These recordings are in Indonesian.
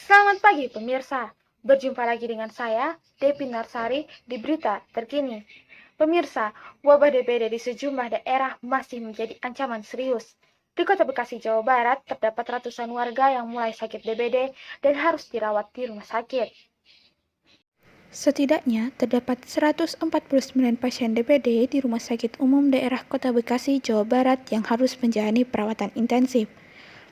Selamat pagi pemirsa, berjumpa lagi dengan saya, Devi Narsari, di Berita Terkini. Pemirsa, wabah DBD di sejumlah daerah masih menjadi ancaman serius. Di Kota Bekasi, Jawa Barat, terdapat ratusan warga yang mulai sakit DBD dan harus dirawat di rumah sakit. Setidaknya terdapat 149 pasien DBD di Rumah Sakit Umum Daerah Kota Bekasi, Jawa Barat yang harus menjalani perawatan intensif.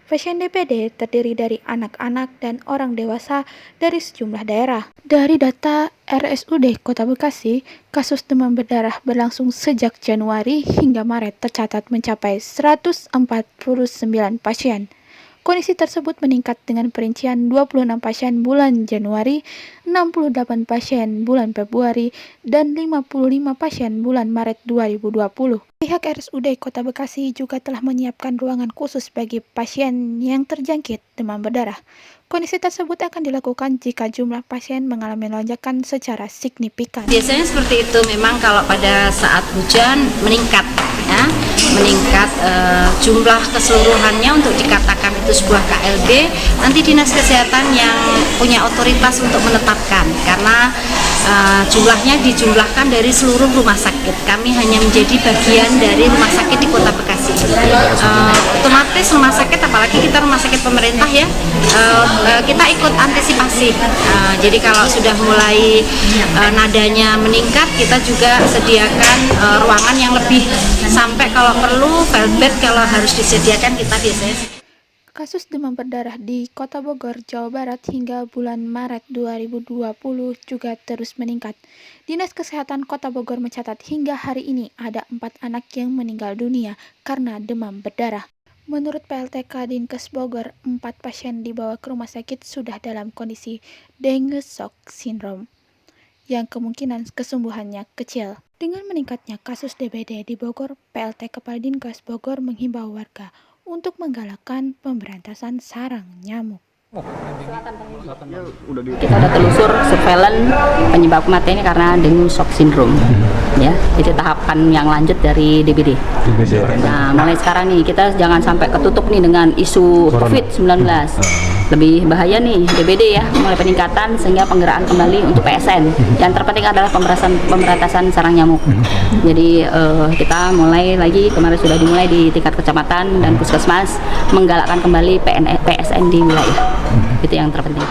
Pasien DBD terdiri dari anak-anak dan orang dewasa dari sejumlah daerah. Dari data RSUD Kota Bekasi, kasus demam berdarah berlangsung sejak Januari hingga Maret tercatat mencapai 149 pasien. Kondisi tersebut meningkat dengan perincian 26 pasien bulan Januari, 68 pasien bulan Februari, dan 55 pasien bulan Maret 2020. Pihak RSUD Kota Bekasi juga telah menyiapkan ruangan khusus bagi pasien yang terjangkit demam berdarah. Kondisi tersebut akan dilakukan jika jumlah pasien mengalami lonjakan secara signifikan. Biasanya seperti itu, memang kalau pada saat hujan meningkat, ya, jumlah keseluruhannya untuk dikatakan itu sebuah KLB, nanti Dinas Kesehatan yang punya otoritas untuk menetapkan, karena jumlahnya dijumlahkan dari seluruh rumah sakit. Kami hanya menjadi bagian dari rumah sakit di Kota Bekasi. Otomatis rumah sakit, apalagi kita rumah sakit pemerintah ya, kita ikut antisipasi. Jadi kalau sudah mulai nadanya meningkat, kita juga sediakan ruangan yang lebih, sampai kalau perlu felbed kalau harus disediakan kita biasanya. Kasus demam berdarah di Kota Bogor, Jawa Barat hingga bulan Maret 2020 juga terus meningkat. Dinas Kesehatan Kota Bogor mencatat hingga hari ini ada 4 anak yang meninggal dunia karena demam berdarah. Menurut PLTK Dinkes Bogor, 4 pasien dibawa ke rumah sakit sudah dalam kondisi dengue shock syndrome, yang kemungkinan kesembuhannya kecil. Dengan meningkatnya kasus DBD di Bogor, PLT Kepala Dinkes Bogor menghimbau warga untuk menggalakkan pemberantasan sarang nyamuk. Kita udah telusur surveillance penyebab kematian ini karena dengue shock syndrome, ya. Jadi tahapan yang lanjut dari DBD. Nah, mulai sekarang nih kita jangan sampai ketutup nih dengan isu COVID-19. Lebih bahaya nih DBD ya, mulai peningkatan sehingga penggeraan kembali untuk PSN. Yang terpenting adalah pemberantasan sarang nyamuk. Jadi kita mulai lagi, kemarin sudah dimulai di tingkat kecamatan dan puskesmas, menggalakkan kembali PSN di wilayah. Itu yang terpenting.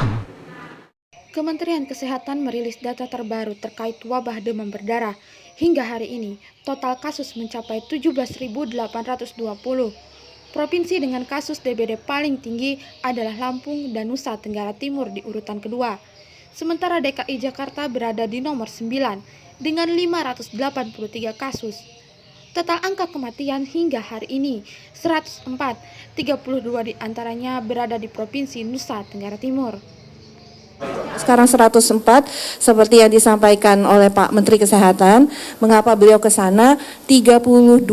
Kementerian Kesehatan merilis data terbaru terkait wabah demam berdarah. Hingga hari ini, total kasus mencapai 17.820. Provinsi dengan kasus DBD paling tinggi adalah Lampung dan Nusa Tenggara Timur di urutan kedua. Sementara DKI Jakarta berada di nomor 9 dengan 583 kasus. Total angka kematian hingga hari ini 104, 32 diantaranya berada di Provinsi Nusa Tenggara Timur. Sekarang 104 seperti yang disampaikan oleh Pak Menteri Kesehatan. Mengapa beliau ke sana? 32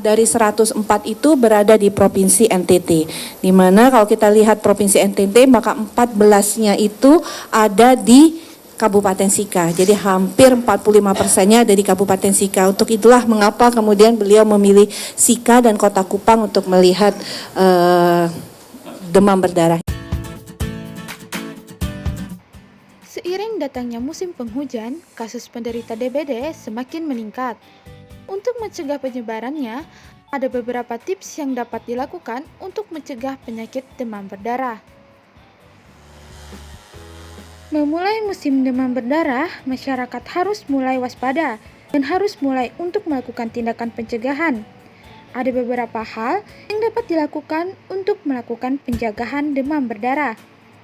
dari 104 itu berada di Provinsi NTT. Di mana kalau kita lihat Provinsi NTT maka 14-nya itu ada di Kabupaten Sika. Jadi hampir 45%-nya ada di Kabupaten Sika. Untuk itulah mengapa kemudian beliau memilih Sika dan Kota Kupang untuk melihat demam berdarah. Seiring datangnya musim penghujan, kasus penderita DBD semakin meningkat. Untuk mencegah penyebarannya, ada beberapa tips yang dapat dilakukan untuk mencegah penyakit demam berdarah. Memulai musim demam berdarah, masyarakat harus mulai waspada dan harus mulai untuk melakukan tindakan pencegahan. Ada beberapa hal yang dapat dilakukan untuk melakukan pencegahan demam berdarah.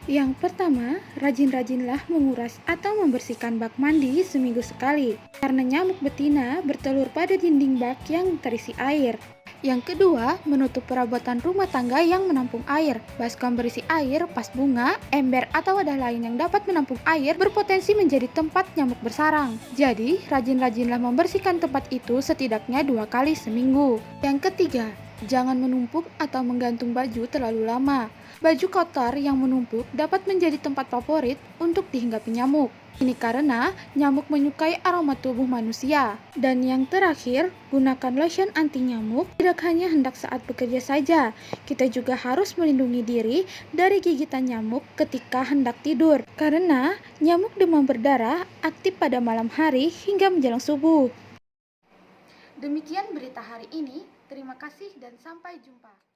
Yang pertama, rajin-rajinlah menguras atau membersihkan bak mandi seminggu sekali, karena nyamuk betina bertelur pada dinding bak yang terisi air. Yang kedua, menutup perabotan rumah tangga yang menampung air. Baskom berisi air, vas bunga, ember, atau wadah lain yang dapat menampung air berpotensi menjadi tempat nyamuk bersarang. Jadi, rajin-rajinlah membersihkan tempat itu setidaknya 2 kali seminggu. Yang ketiga, Jangan menumpuk atau menggantung baju terlalu lama. Baju kotor yang menumpuk dapat menjadi tempat favorit untuk dihinggapi nyamuk. Ini karena nyamuk menyukai aroma tubuh manusia. Dan yang terakhir, gunakan lotion anti nyamuk tidak hanya hendak saat bekerja saja. Kita juga harus melindungi diri dari gigitan nyamuk ketika hendak tidur. Karena nyamuk demam berdarah aktif pada malam hari hingga menjelang subuh. Demikian berita hari ini. Terima kasih dan sampai jumpa.